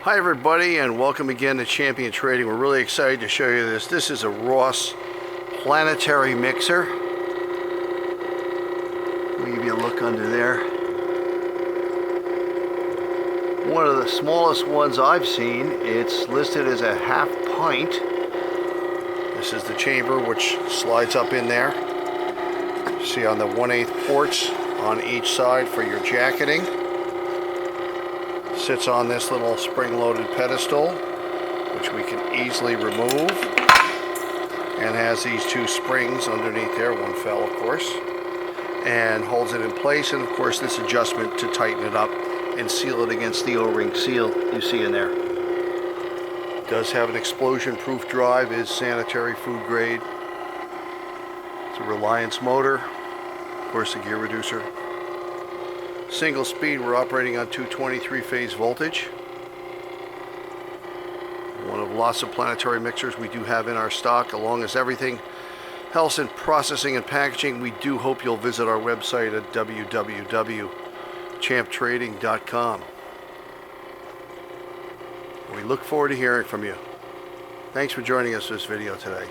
Hi everybody, and welcome again to Champion Trading. We're really excited to show you this. This is a Ross planetary mixer. Let me give you a look under there. One of the smallest ones I've seen. It's listed as a half pint. This is the chamber which slides up in there. See on the 1/8 ports on each side for your jacketing. Sits on this little spring-loaded pedestal, which we can easily remove, and has these two springs underneath there. One fell, of course, and holds it in place, and of course this adjustment to tighten it up and seal it against the O-ring seal you see in there. It does have an explosion-proof drive, is sanitary food grade. It's a Reliance motor, of course a gear reducer. Single speed, we're operating on 223 phase voltage. One of lots of planetary mixers we do have in our stock, along as everything else in processing and packaging. We do hope you'll visit our website at www.champtrading.com. We look forward to hearing from you. Thanks for joining us for this video today.